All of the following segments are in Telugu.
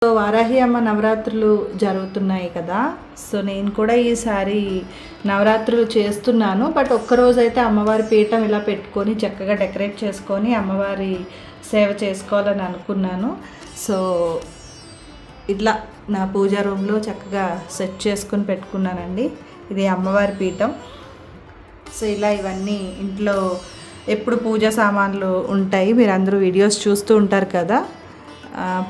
సో వారాహి అమ్మ నవరాత్రులు జరుగుతున్నాయి కదా. సో నేను కూడా ఈసారి నవరాత్రులు చేస్తున్నాను. బట్ ఒక్కరోజైతే అమ్మవారి పీఠం ఇలా పెట్టుకొని చక్కగా డెకరేట్ చేసుకొని అమ్మవారి సేవ చేసుకోవాలని అనుకున్నాను. సో ఇట్లా నా పూజా రూమ్లో చక్కగా సెట్ చేసుకొని పెట్టుకున్నానండి. ఇది అమ్మవారి పీఠం. సో ఇలా ఇవన్నీ ఇంట్లో ఎప్పుడు పూజా సామాన్లు ఉంటాయి, మీరు అందరూ వీడియోస్ చూస్తూ ఉంటారు కదా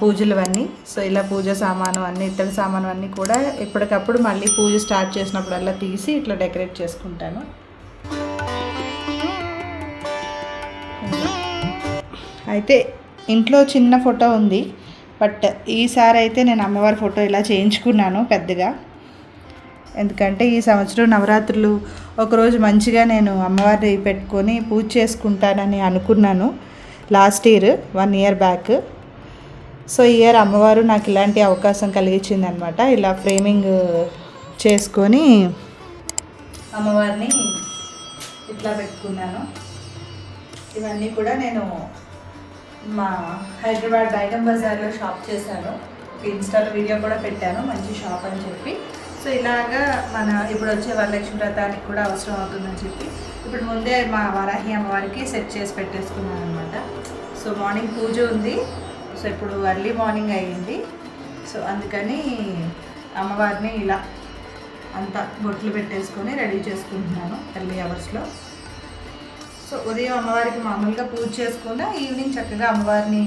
పూజలు అన్నీ. సో ఇలా పూజ సామాను అన్నీ, ఇతర సామాను అన్నీ కూడా ఎప్పటికప్పుడు మళ్ళీ పూజ స్టార్ట్ చేసినప్పుడల్లా తీసి ఇట్లా డెకరేట్ చేసుకుంటాను. అయితే ఇంట్లో చిన్న ఫోటో ఉంది, బట్ ఈసారి అయితే నేను అమ్మవారి ఫోటో ఇలా చేయించుకున్నాను పెద్దగా. ఎందుకంటే ఈ సంవత్సరం నవరాత్రులు ఒకరోజు మంచిగా నేను అమ్మవారిని పెట్టుకొని పూజ చేసుకుంటానని అనుకున్నాను last year 1 year back. So ఈ ఇయర్ అమ్మవారు నాకు ఇలాంటి అవకాశం కలిగించింది అనమాట. ఇలా ఫ్రేమింగ్ చేసుకొని అమ్మవారిని ఇట్లా పెట్టుకున్నాను. ఇవన్నీ కూడా నేను మా హైదరాబాద్ డైనమ్ బజార్లో షాప్ చేశాను. ఇన్స్టాలో వీడియో కూడా పెట్టాను, మంచి షాప్ అని చెప్పి. సో ఇలాగా మన ఇప్పుడు వచ్చే వరలక్ష్మి వ్రతానికి కూడా అవసరం అవుతుందని చెప్పి ఇప్పుడు ముందే మా వారాహి అమ్మవారికి సెట్ చేసి పెట్టేసుకున్నాను అనమాట. సో మార్నింగ్ పూజ ఉంది. సో ఇప్పుడు ఎర్లీ మార్నింగ్ అయ్యింది. సో అందుకని అమ్మవారిని ఇలా అంతా బొట్లు పెట్టేసుకొని రెడీ చేసుకుంటున్నాను ఎర్లీ అవర్స్లో. సో ఉదయం అమ్మవారికి మామూలుగా పూజ చేసుకున్నా ఈవినింగ్ చక్కగా అమ్మవారిని,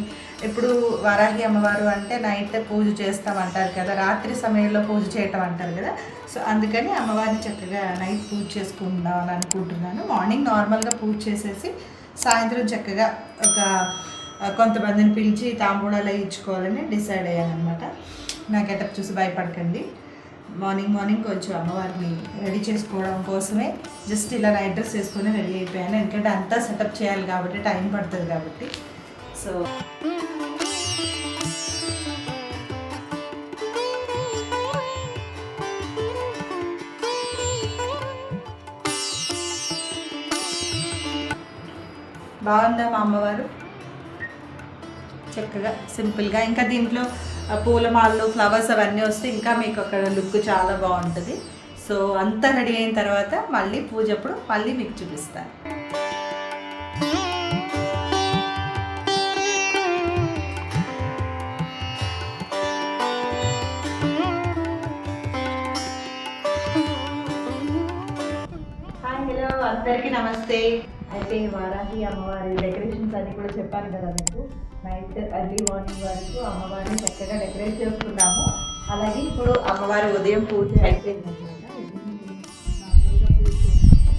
ఎప్పుడు వారాహి అమ్మవారు అంటే నైట్ పూజ చేస్తామంటారు కదా, రాత్రి సమయంలో పూజ చేయటం అంటారు కదా. సో అందుకని అమ్మవారిని చక్కగా నైట్ పూజ చేసుకుందాం అని అనుకుంటున్నాను. మార్నింగ్ నార్మల్గా పూజ చేసేసి సాయంత్రం చక్కగా కొంతమందిని పిలిచి తాంబూలాలు ఇచ్చుకోవాలని డిసైడ్ అయ్యాను అనమాట. నా గెటప్ చూసి భయపడకండి. మార్నింగ్ కొంచెం అమ్మవారిని రెడీ చేసుకోవడం కోసమే జస్ట్ ఇలా నైట్ డ్రెస్ వేసుకొని రెడీ అయిపోయాను. ఎందుకంటే అంతా సెటప్ చేయాలి కాబట్టి టైం పడుతుంది కాబట్టి. సో బాగుందా మా అమ్మవారు? చక్కగా సింపుల్గా, ఇంకా దీంట్లో పూలమాలలు, ఫ్లవర్స్ అవన్నీ వస్తే ఇంకా మీకు అక్కడ లుక్ చాలా బాగుంటుంది. సో అంతా రెడీ అయిన తర్వాత మళ్ళీ పూజ అప్పుడు మళ్ళీ మీకు చూపిస్తాను. హాయ్, హలో అందరికీ నమస్తే. అయితే వారాహి అమ్మవారి డెకరేషన్స్ అన్నీ కూడా చెప్పాను కదా మీకు. నైట్ ఎర్లీ మార్నింగ్ వరకు అమ్మవారిని చక్కగా డెకరేట్ చేసుకున్నాము. అలాగే ఇప్పుడు అమ్మవారి ఉదయం పూజ అయిపోయింది అనమాట.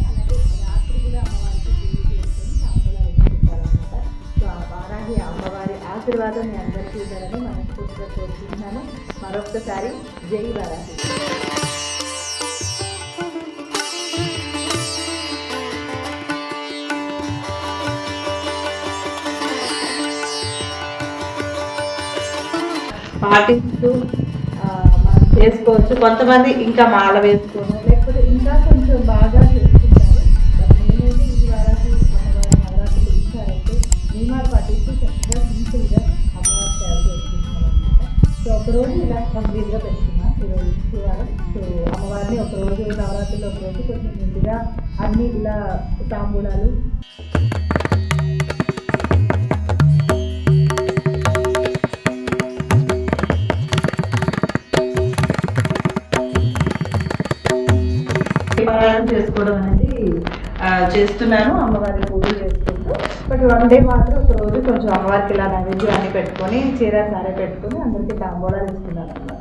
అలాగే రాత్రి కూడా అమ్మవారికి పూజ చేసుకొని తాంబూలాలు వేసుకుంటారనమాట. సో ఆ వారాహి అమ్మవారి ఆశీర్వాదం మీ అందరికీ ఇవ్వాలని మనస్ఫూర్తిగా కోరుకుంటున్నాను. మరొకసారి జై వారాహి. పాటిస్తూ మనం చేసుకోవచ్చు. కొంతమంది ఇంకా మాల వేసుకోవడం, లేకపోతే ఇంకా కొంచెం బాగా చేసుకుంటారు. బట్ నేనైతే ఈ వారాహి అమ్మవారి నవరాత్రులు ఇచ్చారైతే నియమాలు పాటిస్తూ చక్కగా సింపుల్గా అమ్మవారి సేవ చేసుకుంటున్నాను అనమాట. సో ఒకరోజు ఇలా కంప్లీట్గా పెట్టుకున్నాను. ఈరోజు శుక్రవారం. సో అమ్మవారిని ఒకరోజు నవరాత్రులు ఒకరోజు కొంచెం ముందుగా అన్నీ ఇలా తాంబూలాలు చేసుకోవడం అనేది చేస్తున్నాను. అమ్మవారికి పూజ చేసుకుంటూ. బట్ 1 day మాత్రం ఒక రోజు కొంచెం అమ్మవారికి ఇలా నైవేద్యం అన్ని పెట్టుకొని చీర సారే పెట్టుకొని అందరికీ తాంబూలాలు ఇస్తున్నాను అనమాట.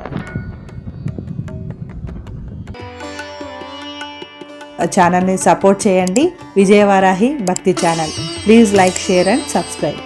ఛానల్ని సపోర్ట్ చేయండి. విజయవారాహి భక్తి channel. Please like, share and subscribe.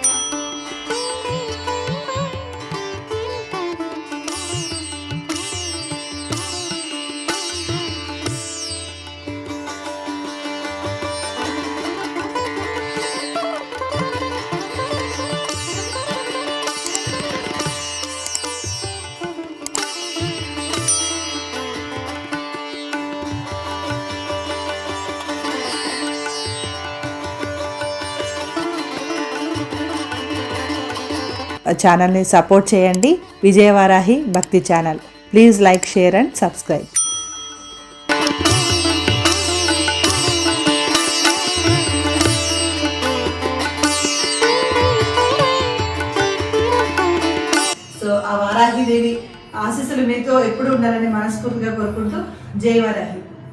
ఛానల్ని సపోర్ట్ చేయండి. విజయవారాహి భక్తి channel. Please like, share and subscribe. So ఆ వారాహిదేవి ఆశీస్సులు మీతో ఎప్పుడు ఉండాలని మనస్ఫూర్తిగా కోరుకుంటూ జై వారాహి.